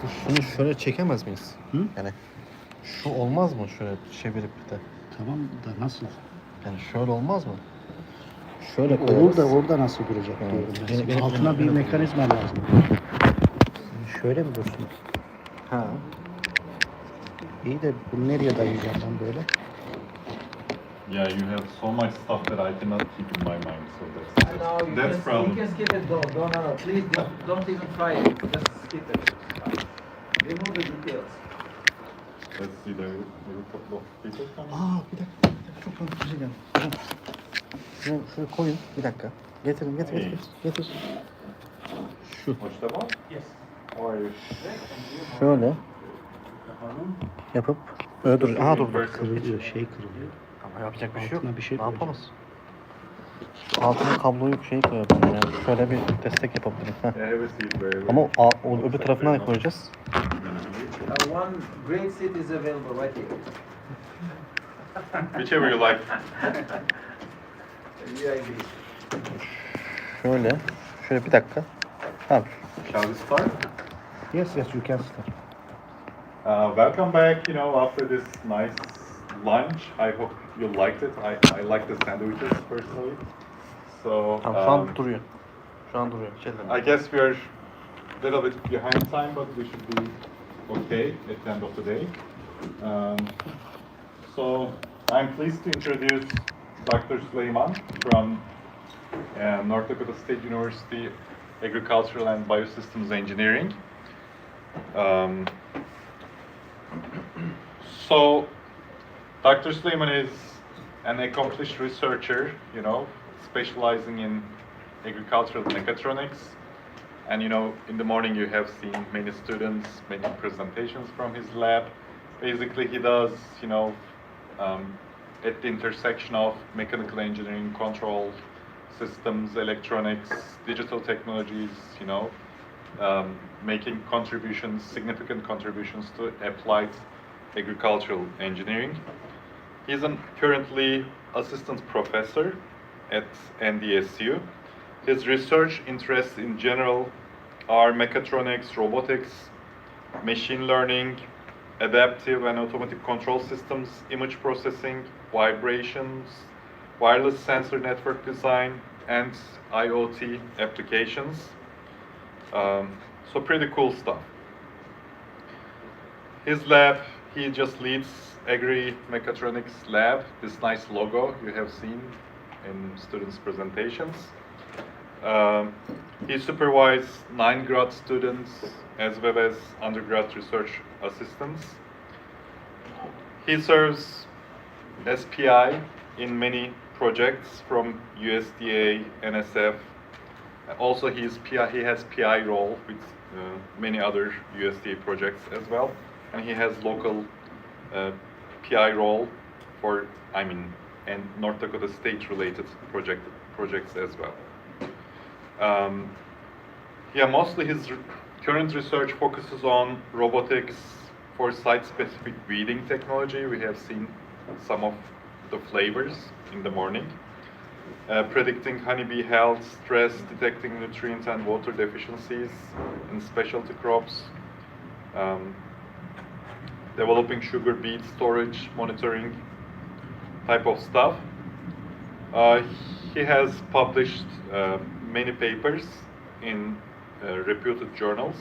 Şunu şöyle çekemez miyiz? Hı? Yani şu olmaz mı şöyle çevirip de? Tamam da nasıl? Yani şöyle olmaz mı? Şöyle Olur koyarız. da orada nasıl duracak Ha, diyorum ben. benim- benim- Altına bir benim- mekanizma lazım. Şöyle mi dursun? Ha. İyi de bunu nereye dayayacağım ben böyle? Yeah, you have so much stuff that I cannot keep in my mind, so that's You problem. can skip it though. No. Please don't even try it. Just skip it. Remove the details. Let's see, there is a couple of pieces coming. Bir dakika. Çok önemli bir şey geldi. Şuraya koyun. Bir dakika. Getirin. Getir. Şu. Push them off? Yes. Or Şöyle yapıp öyle dur. Aha dur. Kırılıyor, şey kırılıyor. Ama yapacak bir şey yok. Altına bir şey ne yapalım? koyacağız. Şu altına kabloyu şey koyalım yani. Şöyle bir destek yapabilirim. Heh. I have a seat where... Ama o öbür tarafına ne koyacağız? One great seat is available right here. Whichever you like. VIP. Şöyle bir dakika. Tamam. Shall we start? Yes, you can start. Welcome back, after this nice lunch. I hope you liked it. I like the sandwiches personally. So, Tamam, şu an duruyor. I guess we are a little bit behind time, but we should be okay at the end of the day. So I'm pleased to introduce Dr. Süleyman from North Dakota State University Agricultural and Biosystems Engineering. So Dr. Süleyman is an accomplished researcher, specializing in agricultural mechatronics. And in the morning you have seen many students making presentations from his lab. Basically he does, at the intersection of mechanical engineering, control systems, electronics, digital technologies, making significant contributions to applied agricultural engineering. He's currently assistant professor at NDSU. His research interests in general are mechatronics, robotics, machine learning, adaptive and automatic control systems, image processing, vibrations, wireless sensor network design, and IoT applications. So pretty cool stuff. His lab, he just leads Agri-Mechatronics Lab, this nice logo you have seen in students' presentations. He supervised 9 grad students as well as undergrad research assistants. He serves as PI in many projects from USDA, NSF. Also, he has PI role with many other USDA projects as well, and he has local PI role for, and North Dakota State related projects as well. Mostly his current research focuses on robotics for site-specific breeding technology. We have seen some of the flavors in the morning. Predicting honeybee health, stress, detecting nutrient and water deficiencies in specialty crops, developing sugar beet storage, monitoring type of stuff. He has published many papers in reputed journals,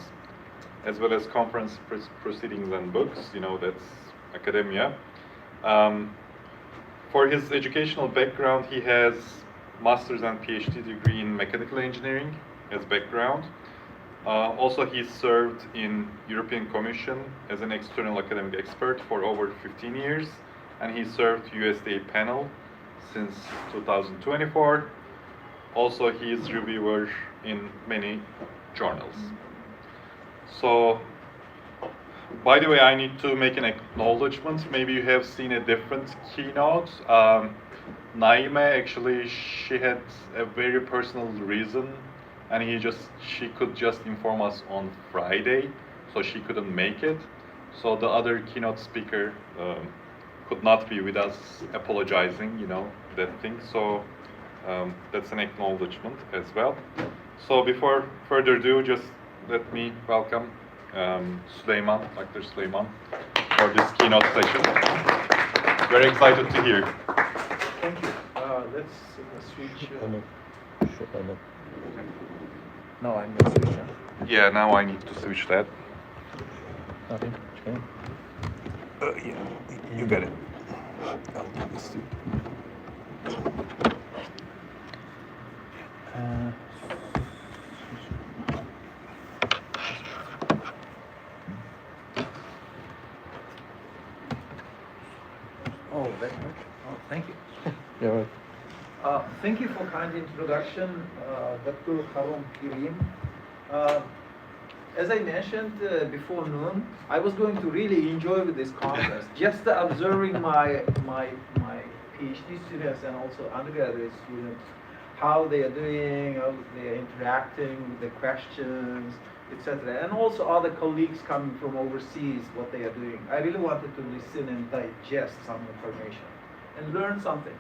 as well as conference proceedings and books, that's academia. For his educational background, he has master's and PhD degree in mechanical engineering as background. Also, he served in European Commission as an external academic expert for over 15 years, and he served USDA panel since 2024. Also, he is reviewer in many journals. So, by the way, I need to make an acknowledgement. Maybe you have seen a different keynote. Naime, actually, she had a very personal reason, and she could just inform us on Friday, so she couldn't make it. So the other keynote speaker could not be with us, apologizing, that thing. So that's an acknowledgement as well. So before further ado, just let me welcome Süleyman, Dr. Süleyman, for this keynote session. Very excited to hear. Thank you. Let's switch. Onu, şu onu. No, I'm going to switch. Yeah, now I need to switch that. Ne yapayım? Çıkayım. Yeah, you got it. I'll do this too. Oh, that much? Oh, thank you. Evet. Thank you for kind introduction, Dr. Harun Kirim. As I mentioned before noon, I was going to really enjoy with this conference, just observing my PhD students and also undergraduate students, how they are doing, how they are interacting with the questions, etc. And also other colleagues coming from overseas, what they are doing. I really wanted to listen and digest some information and learn something.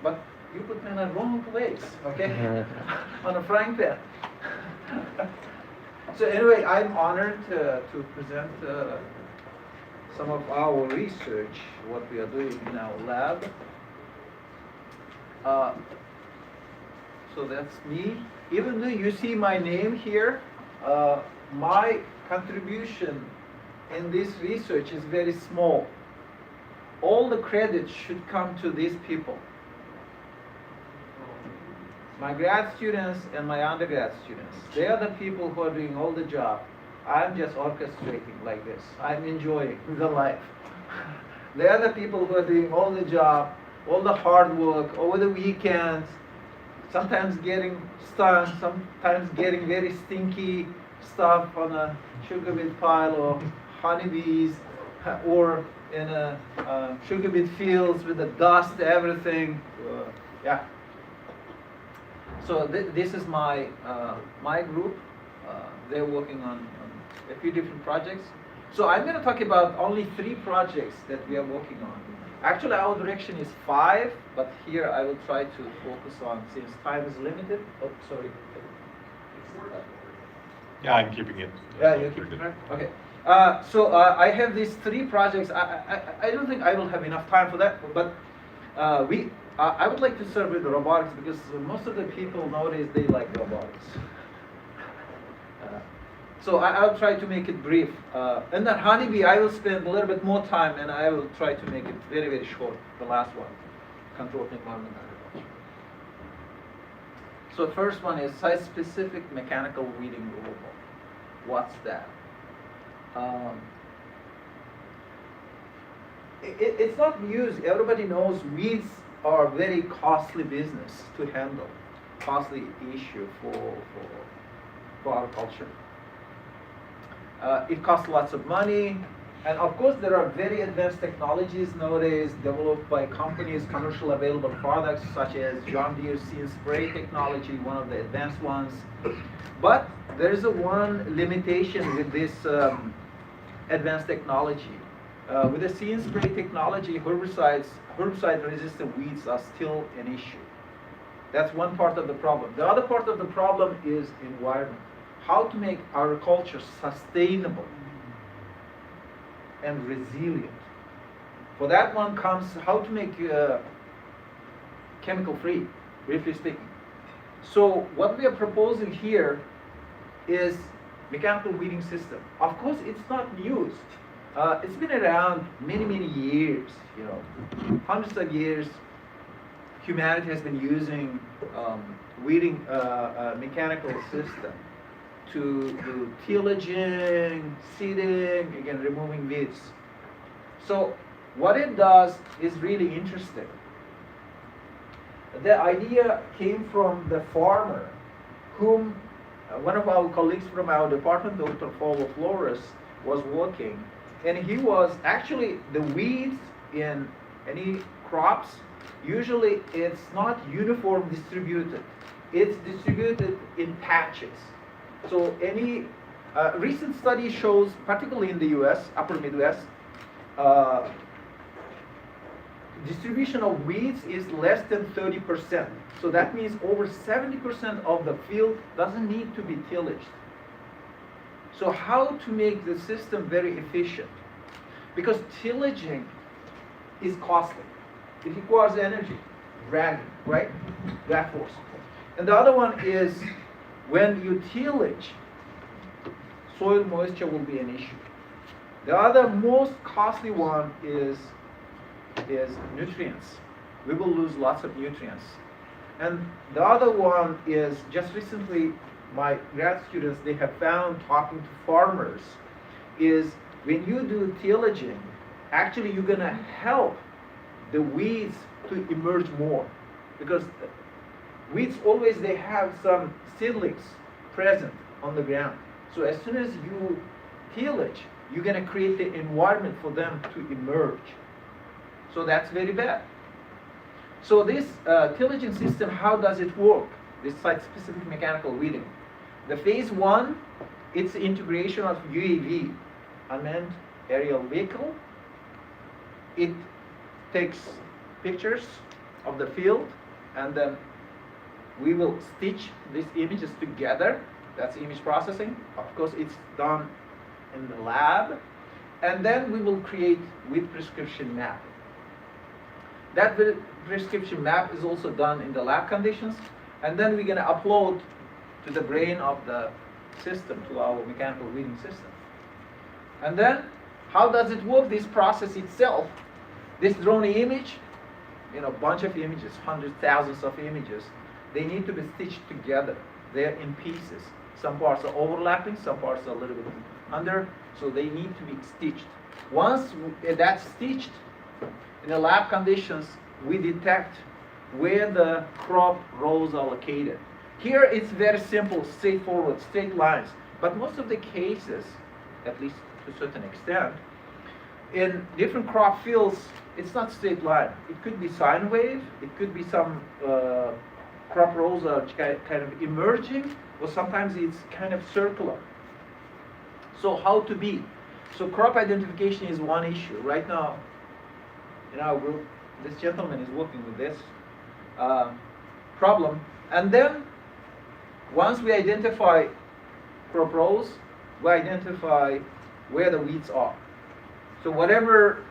But you put me in a wrong place, okay? On a frying pan. So anyway, I'm honored to present some of our research, what we are doing in our lab. So that's me. Even though you see my name here, my contribution in this research is very small. All the credit should come to these people. My grad students and my undergrad students, they are the people who are doing all the job. I'm just orchestrating like this. I'm enjoying the life. They are the people who are doing all the job, all the hard work over the weekends, sometimes getting stung, sometimes getting very stinky stuff on a sugar beet pile or honeybees or in a sugar beet fields with the dust, everything. Yeah. So this is my my group. They're working on a few different projects. So I'm going to talk about only 3 projects that we are working on. Actually, our direction is 5, but here I will try to focus on, since time is limited. Oh, sorry. Yeah, I'm keeping it. Yeah, you keep it, right? Okay. So I have these 3 projects. I don't think I will have enough time for that, but I would like to start with robotics because most of the people nowadays, they like robotics. So I'll try to make it brief. And then honeybee, I will spend a little bit more time and I will try to make it very, very short, the last one, controlled environment agriculture. So first one is site-specific mechanical weeding robot. What's that? It's not news. Everybody knows weeds are a very costly business to handle, costly issue for agriculture. It costs lots of money, and of course there are very advanced technologies nowadays developed by companies, commercial available products such as John Deere See and Spray technology, one of the advanced ones. But there is one limitation with this advanced technology. With the See and Spray technology, herbicide-resistant weeds are still an issue. That's one part of the problem. The other part of the problem is environment. How to make agriculture sustainable and resilient. For that one comes how to make chemical-free, briefly speaking. So what we are proposing here is mechanical weeding system. Of course, it's not news. It's been around many, many years, you know, hundreds of years. Humanity has been using weeding mechanical system to do tillaging, seeding, again, removing weeds. So what it does is really interesting. The idea came from the farmer whom one of our colleagues from our department, Dr. Paulo Flores, was working. And he was actually, the weeds in any crops, usually it's not uniform distributed. It's distributed in patches. So any recent study shows, particularly in the US, upper Midwest, distribution of weeds is less than 30%. So that means over 70% of the field doesn't need to be tillaged. So how to make the system very efficient? Because tillaging is costly. It requires energy, dragging, right? Drag force. And the other one is when you tillage, soil moisture will be an issue. The other most costly one is nutrients. We will lose lots of nutrients. And the other one is just recently my grad students, they have found talking to farmers is when you do tillaging, actually you're gonna help the weeds to emerge more because weeds always they have some seedlings present on the ground. So as soon as you tillage, you're gonna create the environment for them to emerge. So that's very bad. So this tillaging system, how does it work? This site-specific mechanical weeding. The phase one, it's integration of UAV, unmanned aerial vehicle. It takes pictures of the field, and then we will stitch these images together. That's image processing. Of course, it's done in the lab. And then we will create with prescription map. That prescription map is also done in the lab conditions. And then we're going to upload to the brain of the system, to our mechanical weeding system. And then, how does it work, this process itself? This drone image, a bunch of images, hundreds, thousands of images, they need to be stitched together. They're in pieces. Some parts are overlapping, some parts are a little bit under, so they need to be stitched. Once that's stitched, in the lab conditions, we detect where the crop rows are located. Here it's very simple, straightforward, straight lines. But most of the cases, at least to a certain extent, in different crop fields, it's not straight line. It could be sine wave, it could be some crop rows are kind of emerging, or sometimes it's kind of circular. So how to be? So crop identification is one issue. Right now, in our group, this gentleman is working with this problem. And then, once we identify crop rows, we identify where the weeds are. So whatever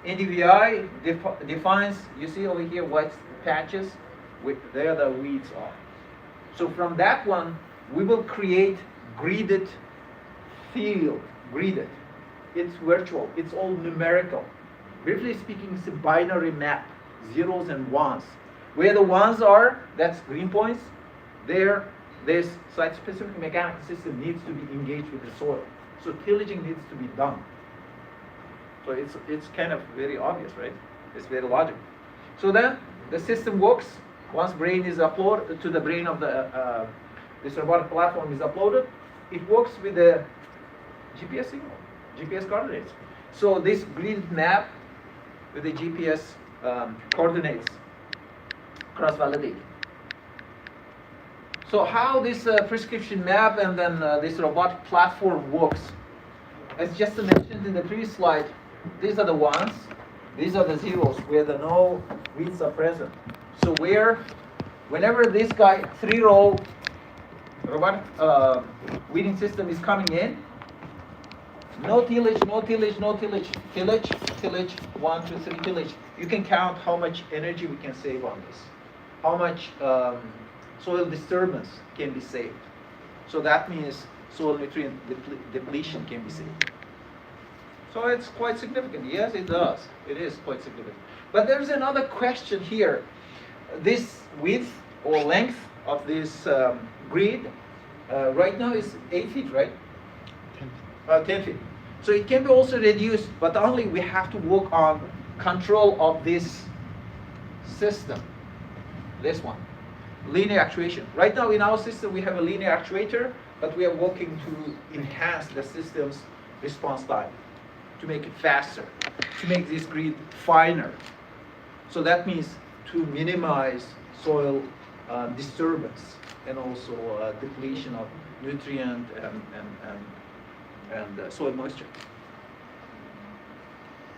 NDVI defines, you see over here white patches, there the weeds are. So from that one, we will create gridded field, gridded. It's virtual, it's all numerical. Briefly speaking, it's a binary map, zeros and ones. Where the ones are, that's green points. There, this site-specific mechanical system needs to be engaged with the soil. So tillaging needs to be done. So it's kind of very obvious, right? It's very logical. So then the system works. Once brain is uploaded to the brain of the this robotic platform is uploaded, it works with the GPS signal, GPS coordinates. So this grid map with the GPS coordinates cross-validate. So how this prescription map and then this robotic platform works? As just mentioned in the previous slide, these are the ones, these are the zeros where the no weeds are present. So whenever this guy 3-row robotic weeding system is coming in, no tillage, no tillage, no tillage, tillage, tillage, 1, 2, 3, tillage. You can count how much energy we can save on this, how much soil disturbance can be saved. So that means soil nutrient depletion can be saved. So it's quite significant. Yes, it does. It is quite significant. But there's another question here. This width or length of this grid right now is 8 feet, right? 10 feet. So it can be also reduced, but only we have to work on control of this system. This one. Linear actuation. Right now in our system we have a linear actuator, but we are working to enhance the system's response time, to make it faster, to make this grid finer. So that means to minimize soil disturbance and also depletion of nutrient and soil moisture.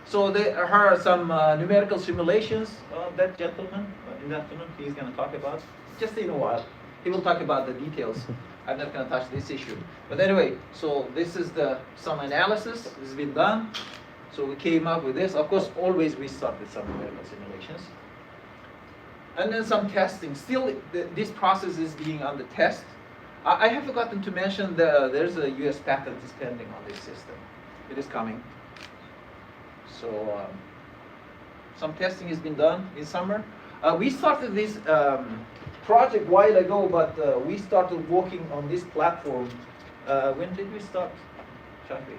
So there are some numerical simulations. That gentleman in the afternoon, he's going to talk about just in a while. He will talk about the details I'm not going to touch this issue. But anyway, so this is some analysis. This has been done. So we came up with this. Of course, always we start with some numerical simulations. And then some testing. Still, this process is being under test. I have forgotten to mention there's a US patent is pending on this system. It is coming. So some testing has been done in summer. We started this project a while ago, but we started working on this platform. When did we start? Shortly.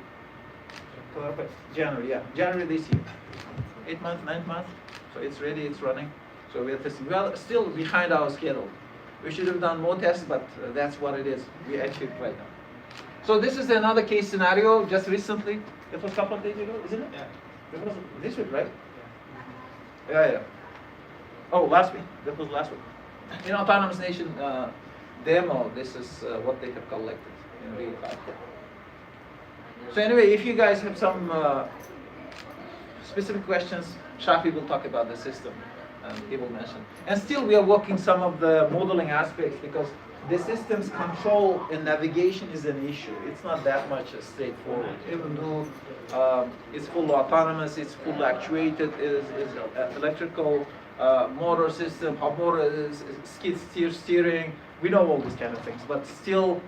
January, yeah. January this year. 8 months, 9 months. So it's ready, it's running. So we are testing. Well, still behind our schedule. We should have done more tests, but that's what it is. We achieved right now. So this is another case scenario just recently. It was a couple of days ago, isn't it? Yeah. It was this week, right? Yeah. Oh, last week. That was last week. In Autonomous Nation demo, this is what they have collected in real time. So anyway, if you guys have some specific questions, Shafi will talk about the system, and he will mention. And still, we are working some of the modeling aspects because the system's control and navigation is an issue. It's not that much straightforward, even though it's fully autonomous, it's fully actuated, is electrical motor system, hub motor is skid steering. We know all these kind of things, but still,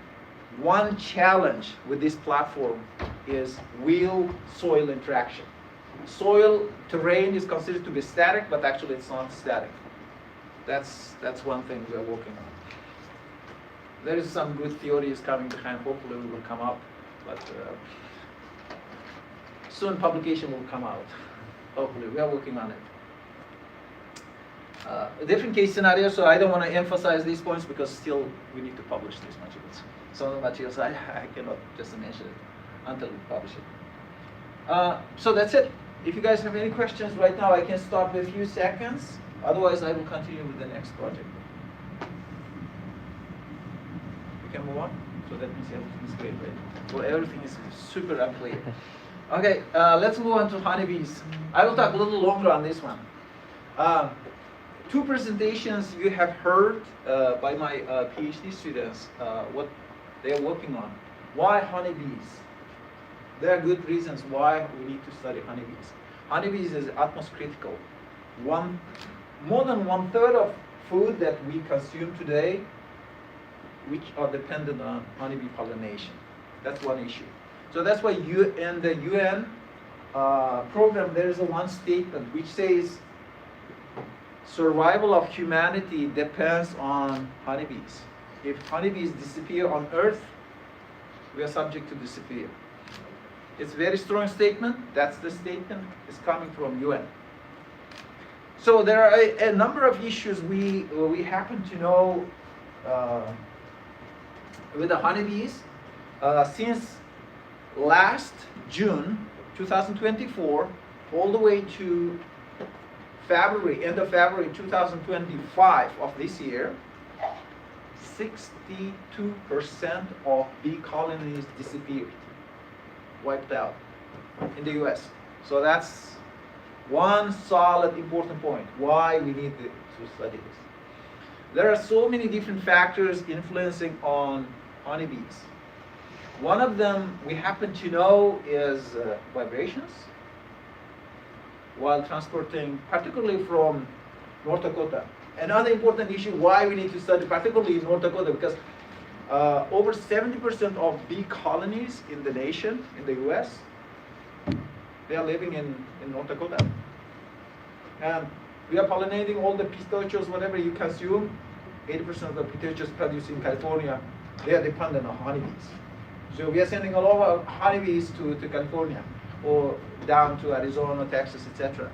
one challenge with this platform is wheel-soil interaction. Soil terrain is considered to be static, but actually it's not static. That's one thing we are working on. There is some good theories coming behind. Hopefully, we will come up, but soon publication will come out. Hopefully, we are working on it. A different case scenario, so I don't want to emphasize these points because still we need to publish these materials. Some of the materials I cannot just mention it until we publish it. So that's it. If you guys have any questions right now, I can stop in a few seconds. Otherwise, I will continue with the next project. We can move on. So that means everything is great, right? So everything is super unclear. Okay, let's move on to honeybees. I will talk a little longer on this one. Two presentations you have heard by my PhD students, what they are working on. Why honeybees? There are good reasons why we need to study honeybees. Honeybees is utmost critical. More than 1/3 of food that we consume today, which are dependent on honeybee pollination. That's one issue. So that's why in the UN program, there is one statement which says, survival of humanity depends on honeybees. If honeybees disappear on Earth, we are subject to disappear. It's a very strong statement. That's the statement. It's coming from UN. So there are a number of issues we happen to know with the honeybees. Since last June 2024, all the way to end of February 2025 of this year, 62% of bee colonies disappeared, wiped out in the US. So that's one solid important point why we need to study this. There are so many different factors influencing on honeybees. One of them we happen to know is vibrations while transporting, particularly from North Dakota. Another important issue why we need to study, particularly in North Dakota, because over 70% of bee colonies in the nation, in the US, they are living in North Dakota. And we are pollinating all the pistachios, whatever you consume. 80% of the pistachios produced in California, they are dependent on honeybees. So we are sending a lot of honeybees to California, or down to Arizona, Texas, etc.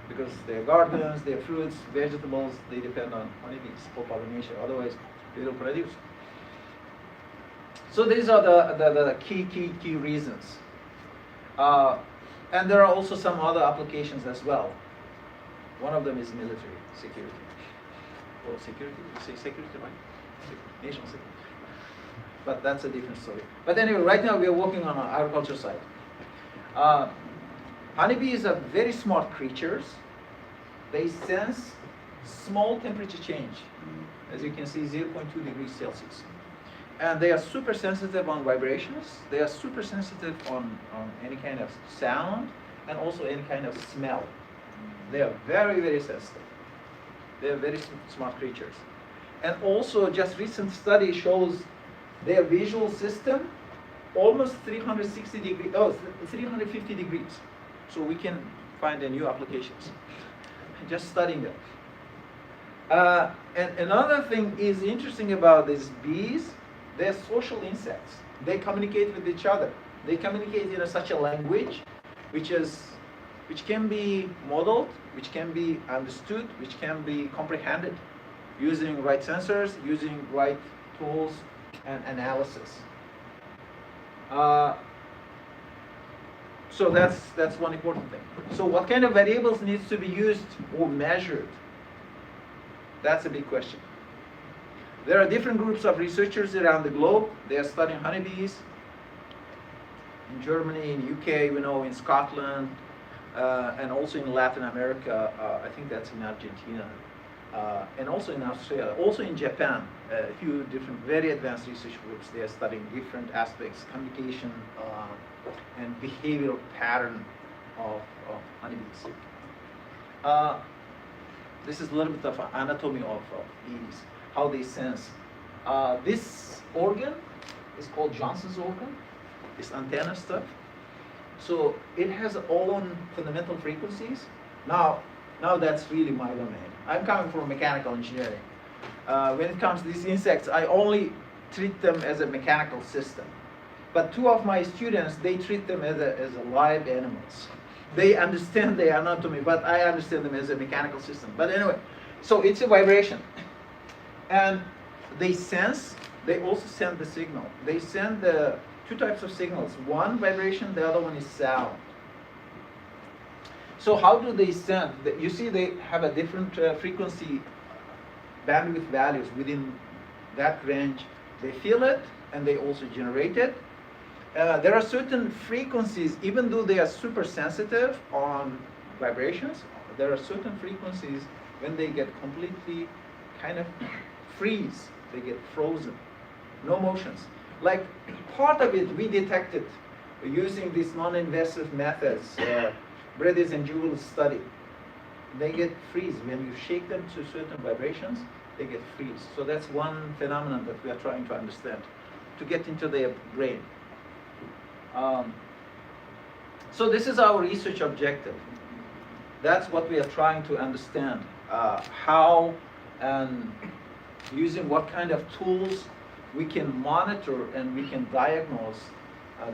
Because their gardens, their fruits, vegetables, they depend on honeybees for pollination. Otherwise, they don't produce. So these are the key reasons. And there are also some other applications as well. One of them is military security. Or security, you say security, right? National security. But that's a different story. But anyway, right now we are working on our agriculture side. Honeybees are very smart creatures. They sense small temperature change. As you can see, 0.2 degrees Celsius. And they are super sensitive on vibrations. They are super sensitive on any kind of sound and also any kind of smell. They are very, very sensitive. They are very smart creatures. And also, just recent study shows their visual system almost 360 degrees, 350 degrees. So we can find a new applications. Just studying them. And another thing is interesting about these bees, they're social insects. They communicate with each other. They communicate in such a language which can be modeled, which can be understood, which can be comprehended using right sensors, using right tools and analysis. So that's one important thing. So what kind of variables needs to be used or measured? That's a big question. There are different groups of researchers around the globe. They are studying honeybees in Germany, in UK, we know, in Scotland, and also in Latin America. I think that's in Argentina, and also in Australia, also in Japan. A few different, very advanced research groups. They are studying different aspects, communication and behavioral pattern of honeybees. This is a little bit of anatomy of bees, how they sense. This organ is called Johnson's organ, this antenna stuff. So it has own fundamental frequencies. Now that's really my domain. I'm coming from mechanical engineering. When it comes to these insects, I only treat them as a mechanical system. But two of my students, they treat them as a live animals. They understand their anatomy, but I understand them as a mechanical system. But anyway, so it's a vibration. And they sense, they also send the signal. They send the two types of signals. One vibration, the other one is sound. So how do they send? You see they have a different frequency bandwidth values within that range. They feel it and they also generate it. There are certain frequencies, even though they are super sensitive on vibrations, there are certain frequencies when they get completely kind of freeze, they get frozen, no motions. Like part of it we detected using these non-invasive methods, Brady's and Jewell's study. They get freeze. When you shake them to certain vibrations, they get freeze. So that's one phenomenon that we are trying to understand, to get into their brain. So this is our research objective. That's what we are trying to understand. How and using what kind of tools we can monitor and we can diagnose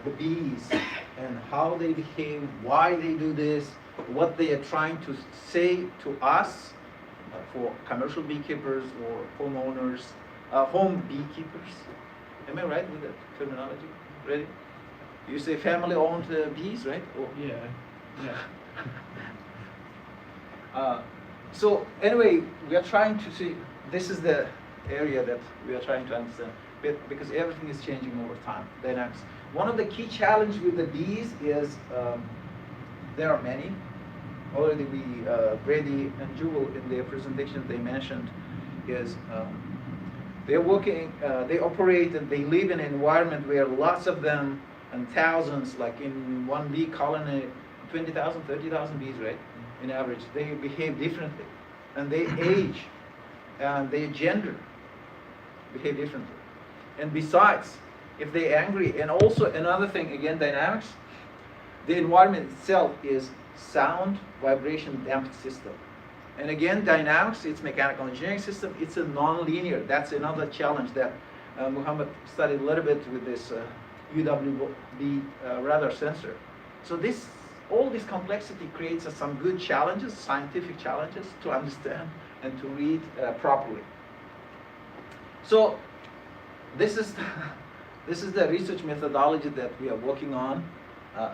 the bees and how they behave, why they do this, what they are trying to say to us for commercial beekeepers or homeowners, home beekeepers. Am I right with that terminology? Ready? You say family-owned bees, right? Or, Yeah. So anyway, we are trying to see, this is the area that we are trying to understand, because everything is changing over time, dynamics. One of the key challenges with the bees is, there are many. Already Brady and Jewell in their presentation they mentioned is, they're working, they operate and they live in an environment where lots of them and thousands, like in one bee colony, 20,000, 30,000 bees, right? In average, they behave differently. And they age, and their gender behave differently. And besides, if they're angry, and also another thing, again, dynamics, the environment itself is sound, vibration, damped system. And again, dynamics, it's mechanical engineering system, it's a non-linear. That's another challenge that Muhammad studied a little bit with this UWB radar sensor. So all this complexity creates some good challenges, scientific challenges to understand and to read properly. So this is the research methodology that we are working on,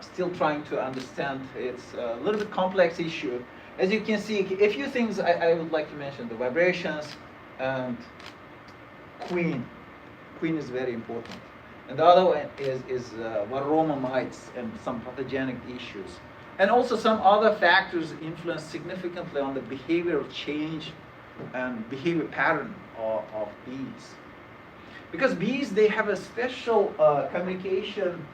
still trying to understand. It's a little bit complex issue. As you can see, a few things I would like to mention: the vibrations and queen. Queen is very important. And the other one is varroa mites and some pathogenic issues. And also some other factors influence significantly on the behavioral change and behavior pattern of bees. Because bees, they have a special communication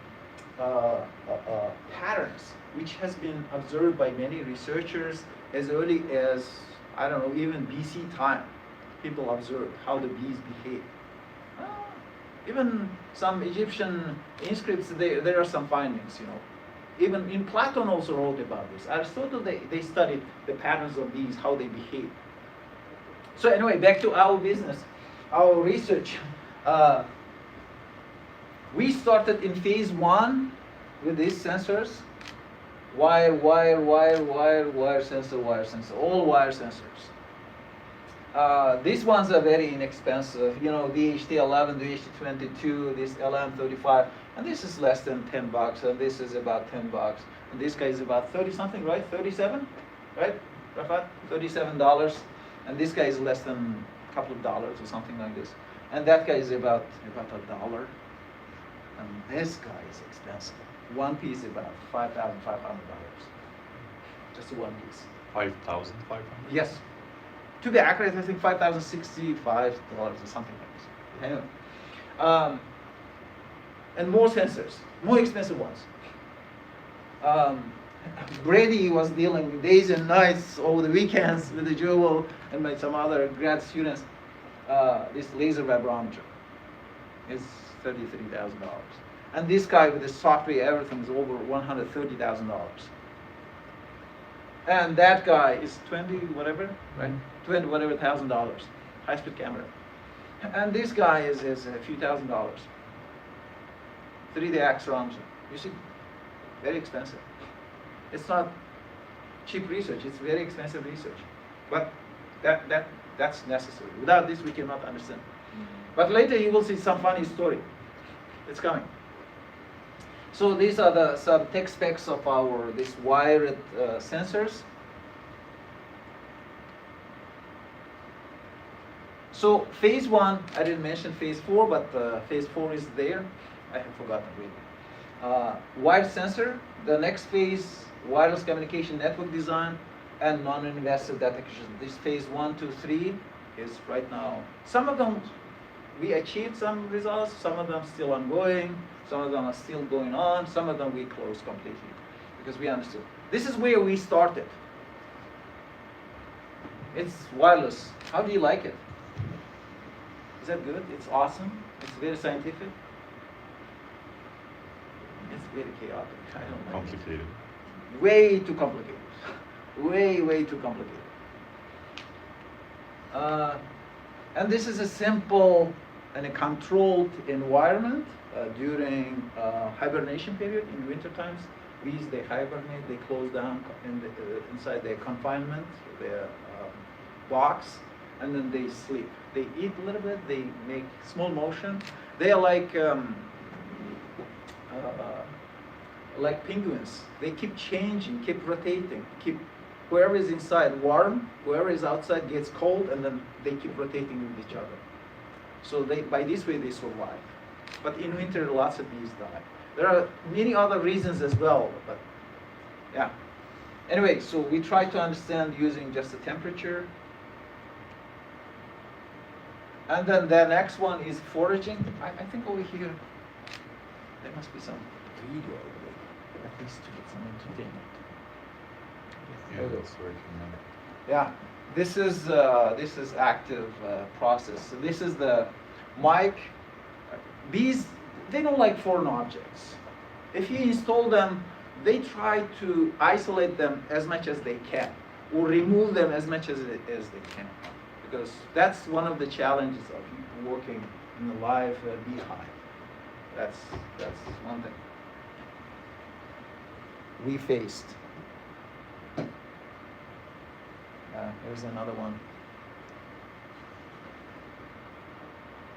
patterns, which has been observed by many researchers as early as, I don't know, even BC time. People observed how the bees behave. Even some Egyptian inscripts, there are some findings, you know. Even in Plato also wrote about this. Aristotle, they studied the patterns of bees, how they behave. So anyway, back to our business, our research. We started in phase 1 with these sensors. Wire sensor, all wire sensors. These ones are very inexpensive. You know, DHT11, DHT22, this LM35, and this is less than $10, and this is about $10, and this guy is about 30 something, right? 37, right? Rafat, $37, and this guy is less than a couple of dollars or something like this, and that guy is about $1, and this guy is expensive. One piece about $5,500, just one piece. 5,500. Yes. To be accurate, I think $5,065 or something like this. Anyway, and more sensors, more expensive ones. Brady was dealing days and nights over the weekends with the Jewel and with some other grad students. This laser vibrometer is $33,000, and this guy with the software, everything is over $130,000. And that guy is 20 whatever, right? 20 whatever $1,000, high-speed camera. And this guy is a few $1,000s. 3D accelerometer. You see, very expensive. It's not cheap research. It's very expensive research. But that's necessary. Without this, we cannot understand. But later you will see some funny story. It's coming. So these are some tech specs of our these wired sensors. So phase 1, I didn't mention phase 4, but phase 4 is there. I have forgotten really. Wired sensor. The next phase, wireless communication network design and non-invasive detection. This phase 1, 2, 3 is right now. Some of them we achieved some results. Some of them still ongoing. Some of them are still going on. Some of them we closed completely because we understood. This is where we started. It's wireless. How do you like it? Is that good? It's awesome. It's very scientific. It's very chaotic. I don't like Complicated. it. Way too complicated. Way too complicated. And this is a simple and a controlled environment during hibernation period in winter times. Bees, they hibernate, they close down inside their confinement, their box, and then they sleep. They eat a little bit, they make small motion. They are like penguins. They keep changing, keep rotating, keep whoever is inside warm, whoever is outside gets cold, and then they keep rotating with each other. So by this way they survive. But in winter, lots of bees die. There are many other reasons as well, but yeah. Anyway, so we try to understand using just the temperature. And then the next one is foraging. I think over here, there must be some video over there, at least to get some entertainment. Yeah, that's working now. Yeah, this is active process. So this is the mic. Bees, they don't like foreign objects. If you install them, they try to isolate them as much as they can, or remove them as much as they can, because that's one of the challenges of working in a live beehive. That's one thing we faced. Here's another one.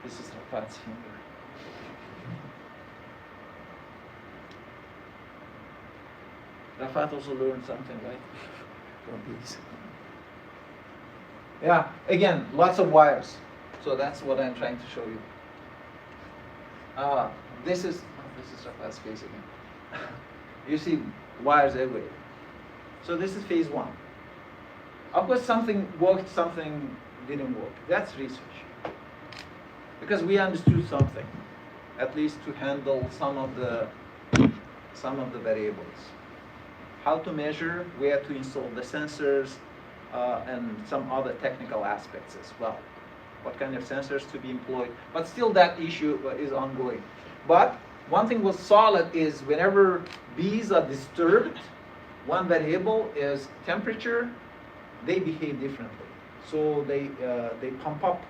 This is Rafat's finger. Rafat also learned something, right? From bees. Yeah, again, lots of wires. So that's what I'm trying to show you. This is Rafat's face again. You see wires everywhere. So this is phase 1. Of course, something worked, something didn't work. That's research. because we understood something, at least to handle some of the variables. How to measure, where to install the sensors, and some other technical aspects as well. What kind of sensors to be employed, but still that issue is ongoing. But one thing was solid is whenever bees are disturbed, one variable is temperature, they behave differently. So they pump up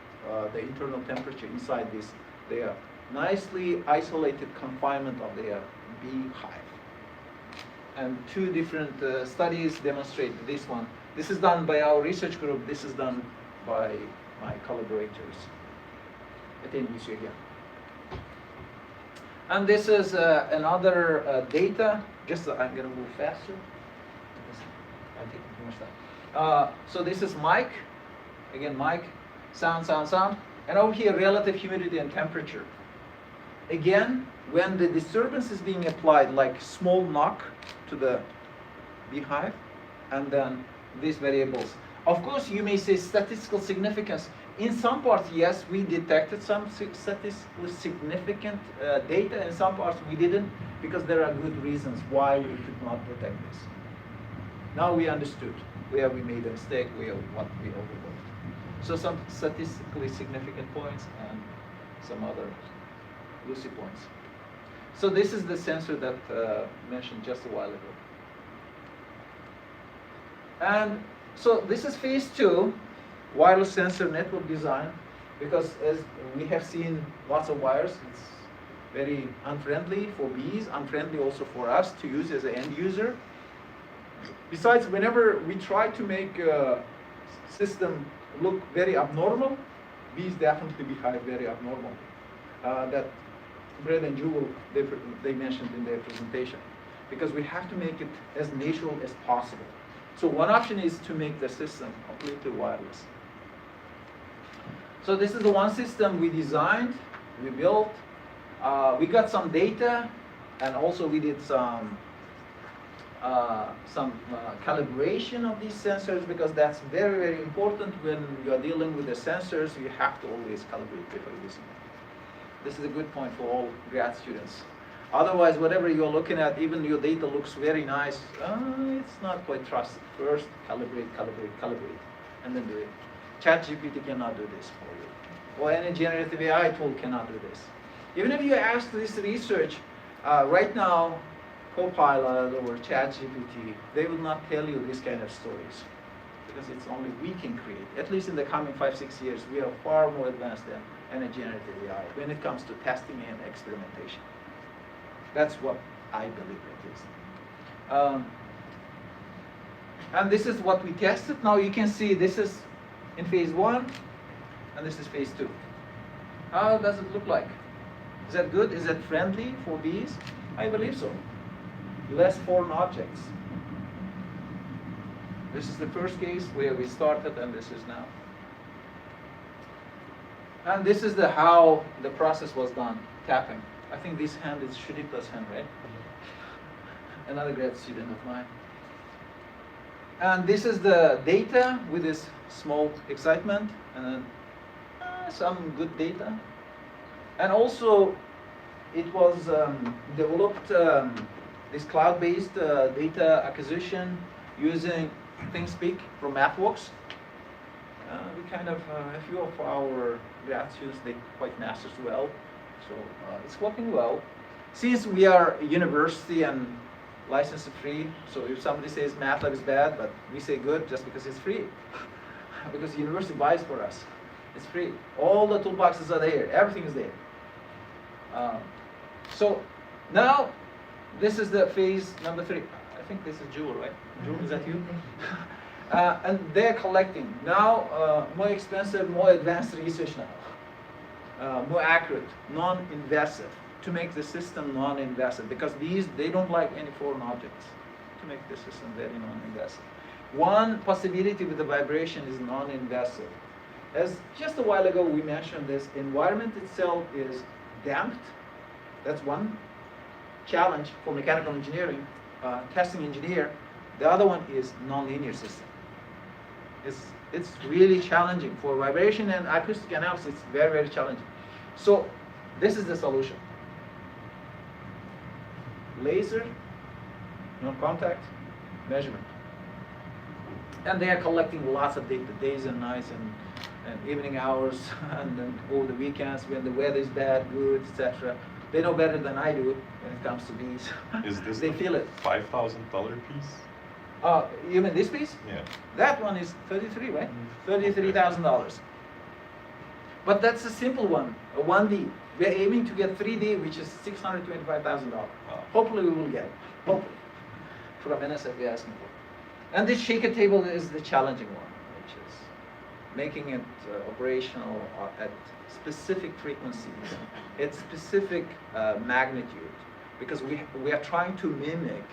the internal temperature inside this, their nicely isolated confinement of their bee hive. And two different studies demonstrate this one. This is done by our research group, this is done by my collaborators at INTCEC again. And this is another data, just I'm going to move faster. I'm taking too much time. So this is mic, again mic, sound, sound, sound, and over here relative humidity and temperature. Again, when the disturbance is being applied, like small knock to the beehive, and then these variables. Of course, you may say statistical significance. In some parts, yes, we detected some statistically significant data. In some parts, we didn't, because there are good reasons why we could not detect this. Now we understood where we made a mistake, what we overlooked. So some statistically significant points and some other loosey points. So this is the sensor that mentioned just a while ago. And so this is phase 2, wireless sensor network design, because as we have seen lots of wires, it's very unfriendly for bees, unfriendly also for us to use as an end user. Besides, whenever we try to make a system look very abnormal, bees definitely behave very abnormal. That Brad and Jewel, they mentioned in their presentation, because we have to make it as natural as possible. So one option is to make the system completely wireless. So this is the one system we designed, we built. We got some data, and also we did some calibration of these sensors, because that's very, very important when you are dealing with the sensors. You have to always calibrate before using it. This is a good point for all grad students. Otherwise, whatever you're looking at, even your data looks very nice, it's not quite trusted. First, calibrate, calibrate, calibrate, and then do it. ChatGPT cannot do this for you. Or any generative AI tool cannot do this. Even if you ask this research, right now, Copilot or ChatGPT, they will not tell you these kind of stories, because it's only we can create. At least in the coming 5-6 years, we are far more advanced than any generative AI when it comes to testing and experimentation. That's what I believe it is. And this is what we tested. Now you can see this is in phase 1, and this is phase 2. How does it look like? Is that good? Is that friendly for bees? I believe so. Less foreign objects. This is the first case where we started, and this is now. And this is how the process was done, tapping. I think this hand is Shuripa's hand, right? Another grad student of mine. And this is the data with this small excitement, and then some good data. And also, it was developed this cloud-based data acquisition using ThinkSpeak from MathWorks. We kind of, a few of our grad students, they quite masters well. So it's working well. Since we are a university and license free, so if somebody says MATLAB is bad, but we say good just because it's free. Because the university buys for us. It's free. All the toolboxes are there. Everything is there. So now, this is the phase number 3. I think this is Jewel, right? Jewel, is that you? And they're collecting. Now, more expensive, more advanced research now. More accurate, non-invasive, to make the system non-invasive, because these, they don't like any foreign objects, to make the system very non-invasive. One possibility with the vibration is non-invasive. As just a while ago we mentioned, this environment itself is damped. That's one challenge for mechanical engineering, testing engineer. The other one is nonlinear system. It's really challenging for vibration and acoustic analysis. It's very, very challenging. So this is the solution. Laser, non-contact, measurement. And they are collecting lots of data, days and nights and evening hours, and then over the weekends when the weather is bad, good, etc. They know better than I do when it comes to these. Is this they the feel it. $5,000 piece? You mean this piece? Yeah. That one is 33, right? $33,000. But that's a simple one, a 1D. We're aiming to get 3D, which is $625,000. Wow. Hopefully we will get it. Hopefully. From NSF we're asking for. And this shaker table is the challenging one, which is making it operational at specific frequencies, at specific magnitude, because we are trying to mimic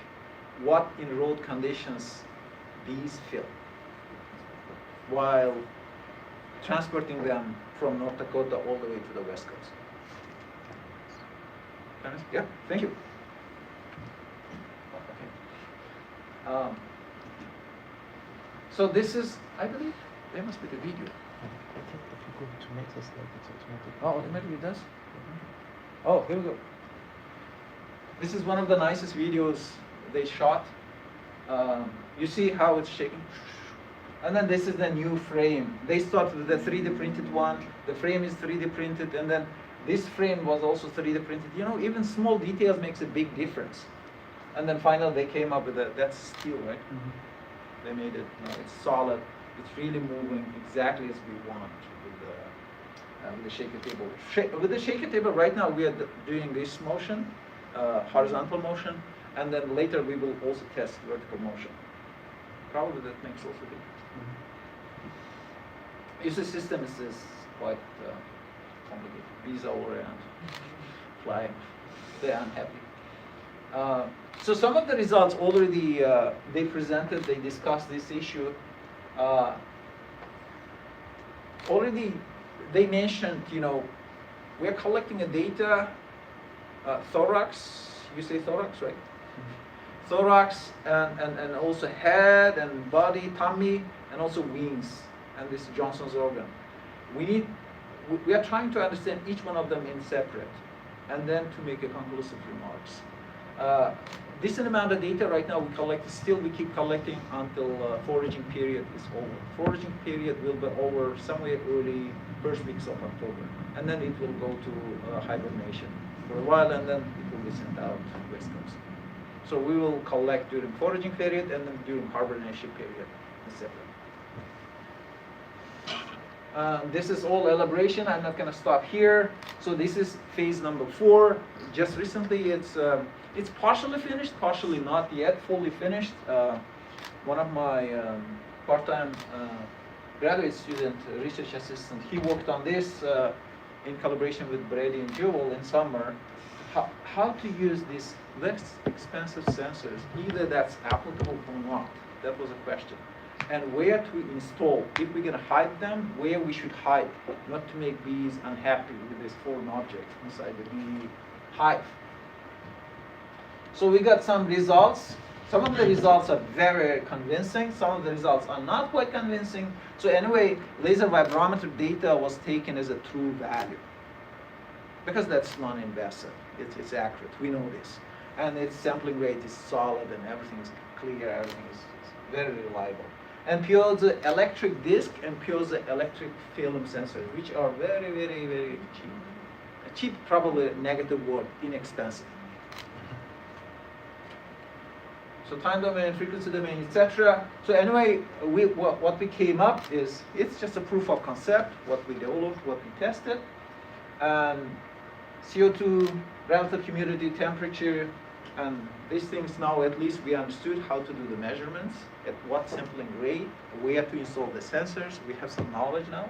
what in road conditions bees feel while transporting them from North Dakota all the way to the West Coast. Yeah, thank you. Okay. So this is, I believe, there must be the video. I think if you go to next slide, it's automatic. Oh, automatically it does? Oh, here we go. This is one of the nicest videos they shot. You see how it's shaking? And then this is the new frame. They started with the 3D printed one. The frame is 3D printed, and then this frame was also 3D printed. You know, even small details makes a big difference. And then finally they came up with that's steel, right? Mhm. They made it, it's solid. It's really moving exactly as we want with the shaker table. With the shaker table right now we are doing this motion, horizontal motion, and then later we will also test vertical motion. Probably that makes also big. User system is quite complicated. Bees all around, flying. They're unhappy. So some of the results already they presented, they discussed this issue. Already they mentioned, you know, we're collecting a data, thorax, you say thorax, right? Thorax and also head and body, tummy, and also wings, and this Johnson's organ. We are trying to understand each one of them in separate, and then to make a conclusive remarks. Decent amount of data right now we collect, still we keep collecting until foraging period is over. Foraging period will be over somewhere early first weeks of October, and then it will go to hibernation for a while, and then it will be sent out to West Coast. So we will collect during foraging period and then during hibernation period separate. This is all elaboration. I'm not going to stop here. So this is phase number 4. Just recently, it's partially finished, partially not yet fully finished. One of my part-time graduate student, research assistant, he worked on this in collaboration with Brady and Jewel in summer. How to use these less expensive sensors, either that's applicable or not. That was a question. And where to install. If we're going to hide them, where we should hide, not to make bees unhappy with this foreign object inside the bee hive. So we got some results. Some of the results are very convincing. Some of the results are not quite convincing. So anyway, laser vibrometer data was taken as a true value, because that's non-invasive. It's accurate. We know this. And its sampling rate is solid and everything is clear. Everything is very reliable. And piezoelectric disc and piezoelectric film sensors, which are very, very, very cheap. Cheap, probably a negative word, inexpensive. So time domain, frequency domain, etc. So anyway, what we came up is, it's just a proof of concept, what we developed, what we tested. CO2, relative humidity, temperature, and these things now at least we understood how to do the measurements, at what sampling rate, where to install the sensors. We have some knowledge now.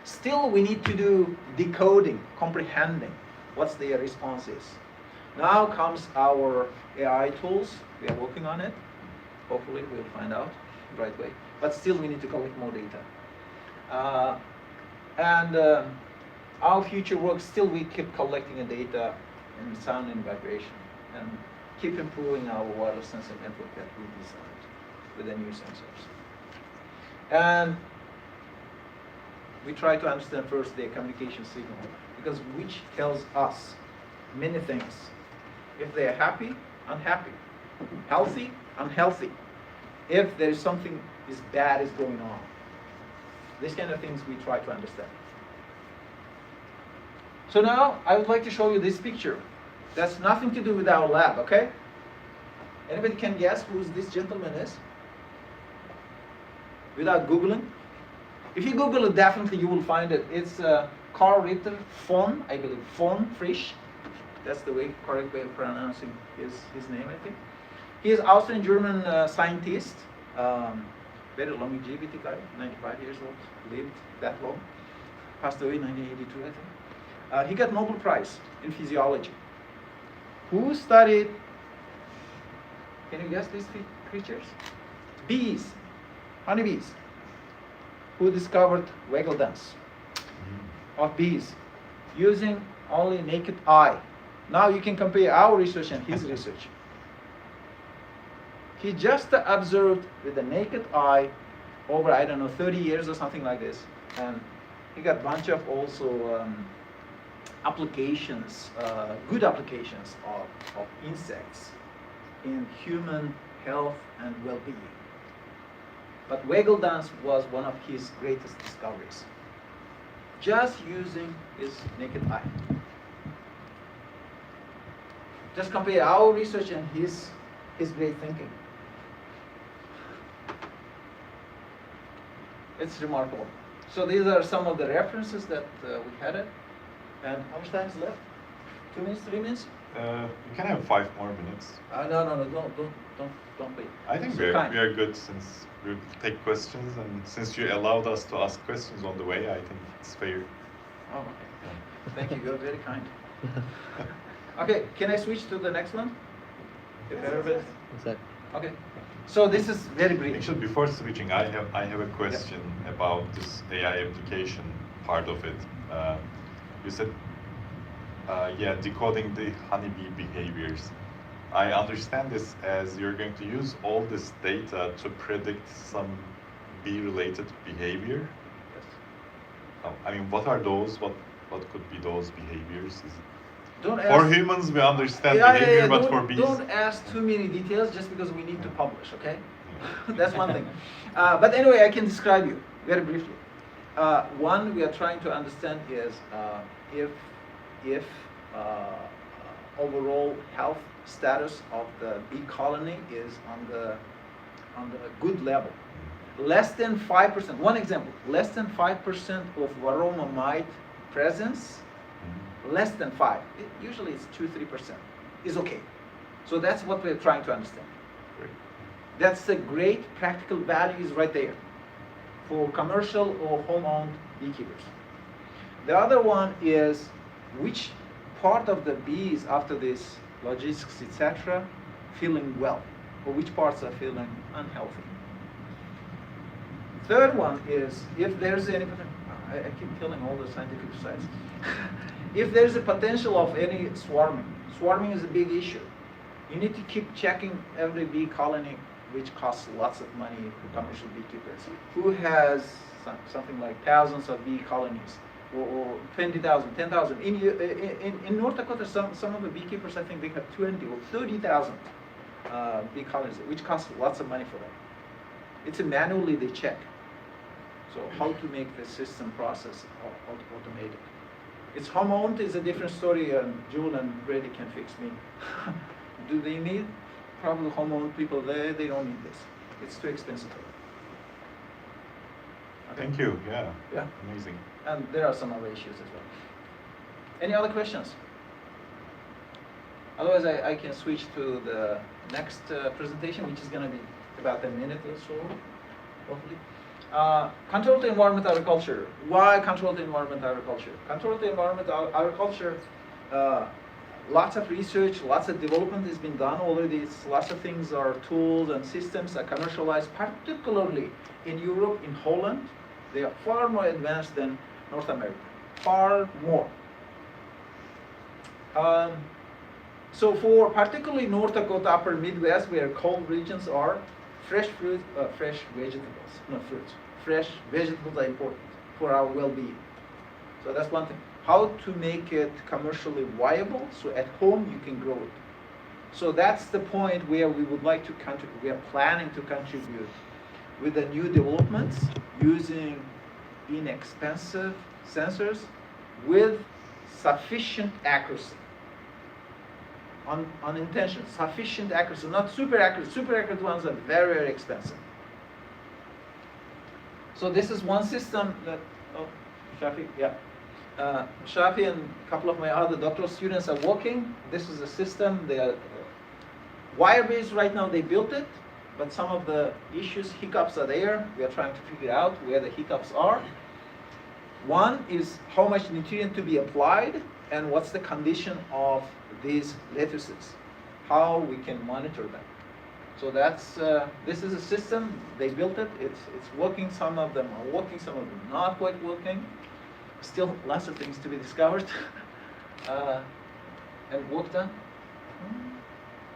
Still we need to do decoding, comprehending what's their response is. Now comes our AI tools. We are working on it. Hopefully we'll find out the right way. But still we need to collect more data. Our future work, still we keep collecting the data in sound and vibration, and keep improving our wireless sensor network that we designed with the new sensors. And we try to understand first their communication signal, because which tells us many things. If they are happy, unhappy, healthy, unhealthy, if there is something is bad is going on. These kind of things we try to understand. So now I would like to show you this picture. That's nothing to do with our lab, okay? Anybody can guess who this gentleman is? Without Googling? If you Google it, definitely you will find it. It's Carl Ritter von, I believe, von Frisch. That's the correct way of pronouncing his name, I think. He is Austrian-German scientist, very longevity guy, 95 years old, lived that long, passed away in 1982, I think. He got Nobel Prize in physiology. Who studied, can you guess these creatures? Bees, honeybees. Who discovered waggle dance of bees using only naked eye. Now you can compare our research and his research. He just observed with the naked eye over, I don't know, 30 years or something like this. And he got a bunch of also applications, good applications of insects in human health and well-being. But waggle dance was one of his greatest discoveries. Just using his naked eye. Just compare our research and his great thinking. It's remarkable. So these are some of the references that we had it. And how much time is left? 2 minutes, 3 minutes? You can have 5 more minutes. No, don't wait. I think we are good, since we'll take questions, and since you allowed us to ask questions on the way, I think it's fair. Oh, okay. Thank you. You're very kind. Okay, can I switch to the next one? If everybody. Exactly. Okay. So this is very brief. Actually, before switching, I have a question about this AI application part of it. You said, decoding the honeybee behaviors. I understand this as you're going to use all this data to predict some bee-related behavior. Yes. I mean, what are those? What could be those behaviors? Is it Don't for ask, humans, we understand behavior, but for bees? Don't ask too many details just because we need to publish, okay? That's one thing. But anyway, I can describe you very briefly. One we are trying to understand is if overall health status of the bee colony is on the good level. Less than 5%, one example, less than 5% of varroa mite presence, less than 5, usually it's 2-3%, is okay. So that's what we're trying to understand. Great. That's the great practical values right there for commercial or home-owned beekeepers. The other one is which part of the bees after this logistics, etc., feeling well, or which parts are feeling unhealthy. Third one is if there's any, I keep telling all the scientific sides, if there's a potential of any swarming is a big issue. You need to keep checking every bee colony, which costs lots of money for commercial beekeepers, who has something like thousands of bee colonies, or 20,000, 10,000. In North Dakota, some of the beekeepers, I think they have 20 or 30,000 bee colonies, which costs lots of money for them. It's a manually they check. So how to make the system process automated. It's home-owned is a different story, and Jewel and Brady can fix me. Do they need? Probably home-owned people, they don't need this. It's too expensive for them. Okay. Thank you, yeah. Amazing. And there are some other issues as well. Any other questions? Otherwise, I can switch to the next presentation, which is going to be about a minute or so, hopefully. Control to environment agriculture. Why control to environment agriculture? Control to environment agriculture, lots of research, lots of development has been done already. Lots of things are tools and systems are commercialized, particularly in Europe, in Holland. They are far more advanced than North America, far more. So for particularly North Dakota, upper Midwest, where cold regions are, fresh vegetables are important. for our well-being. So that's one thing. How to make it commercially viable, so at home you can grow it. So that's the point where we would like to contribute. We are planning to contribute with the new developments using inexpensive sensors with sufficient accuracy. Unintentional, sufficient accuracy, not super accurate. Super accurate ones are very, very expensive. So this is one system that, oh, Shafi, yeah. Shafi and a couple of my other doctoral students are working. This is a system. They are wire-based right now. They built it, but some of the issues, hiccups are there. We are trying to figure out where the hiccups are. One is how much nutrient to be applied and what's the condition of these lettuces, how we can monitor them. So that's this is a system. They built it. It's working. Some of them are working. Some of them not quite working. Still lots of things to be discovered and work done.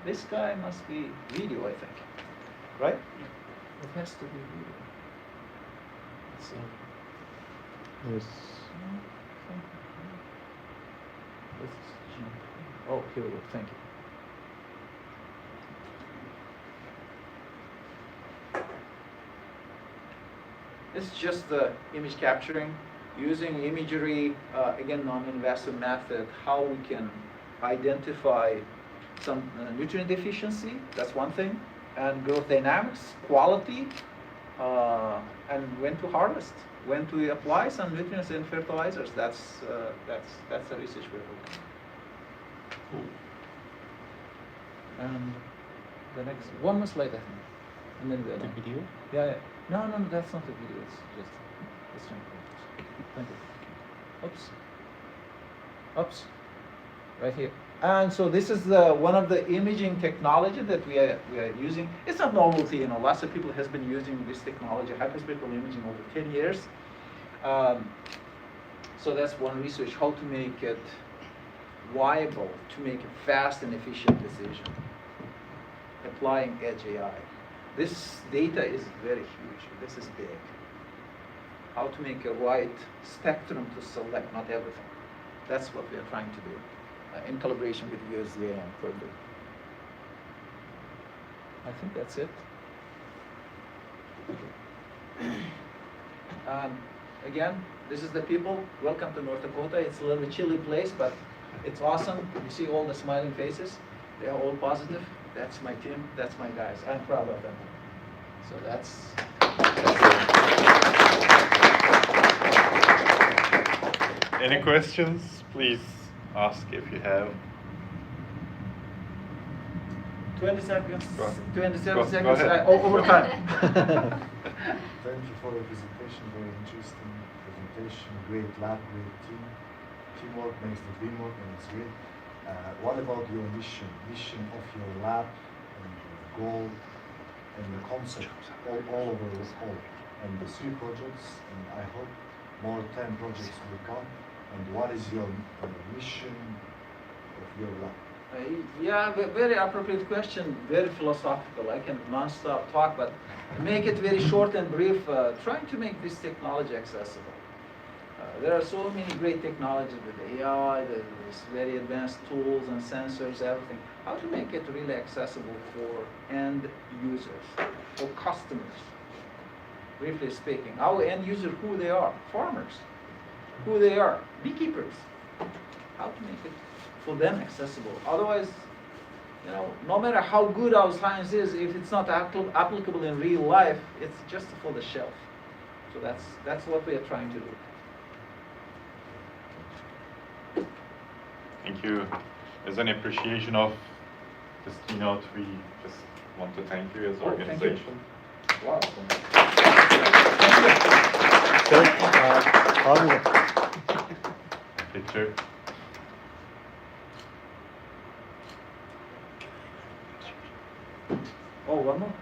This guy must be video, I think. Right? It has to be video. Let's see. Yes. Oh, here we go. Thank you. It's just the image capturing using imagery, again, non-invasive method, how we can identify some nutrient deficiency, that's one thing, and growth dynamics, quality, and when to harvest, when to apply some nutrients and fertilizers. That's the research we're doing. And the next one more slide, I think, and then we're The done. video? Yeah. No, that's not the video. It's just this one. Thank you. Oops. Right here. And so this is one of the imaging technology that we are using. It's not novelty, you know. Lots of people has been using this technology, hyperspectral imaging, over 10 years. So that's one research: how to make it viable, to make a fast and efficient decision, applying Edge AI. This data is very huge. This is big. How to make a right spectrum to select, not everything. That's what we are trying to do in collaboration with USDA and Purdue. I think that's it. Again, this is the people. Welcome to North Dakota. It's a little chilly place, but it's awesome. You see all the smiling faces. They are all positive. That's my team. That's my guys. I'm proud of them. So that's Any questions? Please ask if you have. 20 seconds. Go on. 27 Go seconds. ahead. Over time. Thank you for the presentation, very interesting presentation, great lab, great team. Teamwork makes the dream work, and it's great. What about your mission of your lab and your goal and the concept all over the whole? And the 3 projects, and I hope more 10 projects will come. And what is your mission of your lab? Yeah, very appropriate question, very philosophical. I can non-stop talk, but make it very short and brief, trying to make this technology accessible. There are so many great technologies with AI, there's very advanced tools and sensors, everything. How to make it really accessible for end users, for customers, briefly speaking. Our end user, who they are, farmers, who they are, beekeepers. How to make it for them accessible. Otherwise, you know, no matter how good our science is, if it's not applicable in real life, it's just for the shelf. So that's what we are trying to do. Thank you. As an appreciation of this keynote, we just want to thank you as an organization. Wow. Picture. Oh, one more?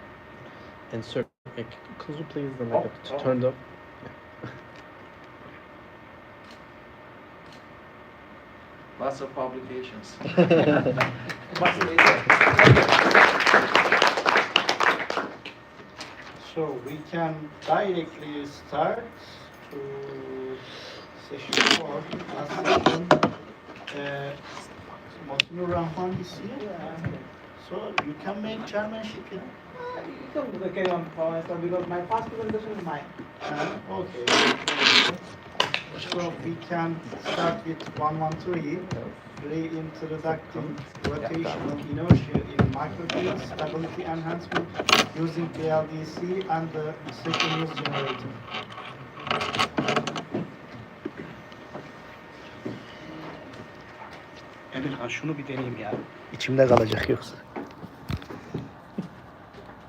Insert. Could you please the Oh, makeup turned up? Lots of publications. So we can directly start to session 4. Last session, Mosnur Rahman is here. So you can make chairmanship, you know? You can carry on because my first presentation is mine. Okay. So we can start with 113, reintroducing rotational inertia in microfield stability enhancement using PLDC and the synchronous generator. Emirhan şunu bir deneyeyim ya. İçimde kalacak yoksa.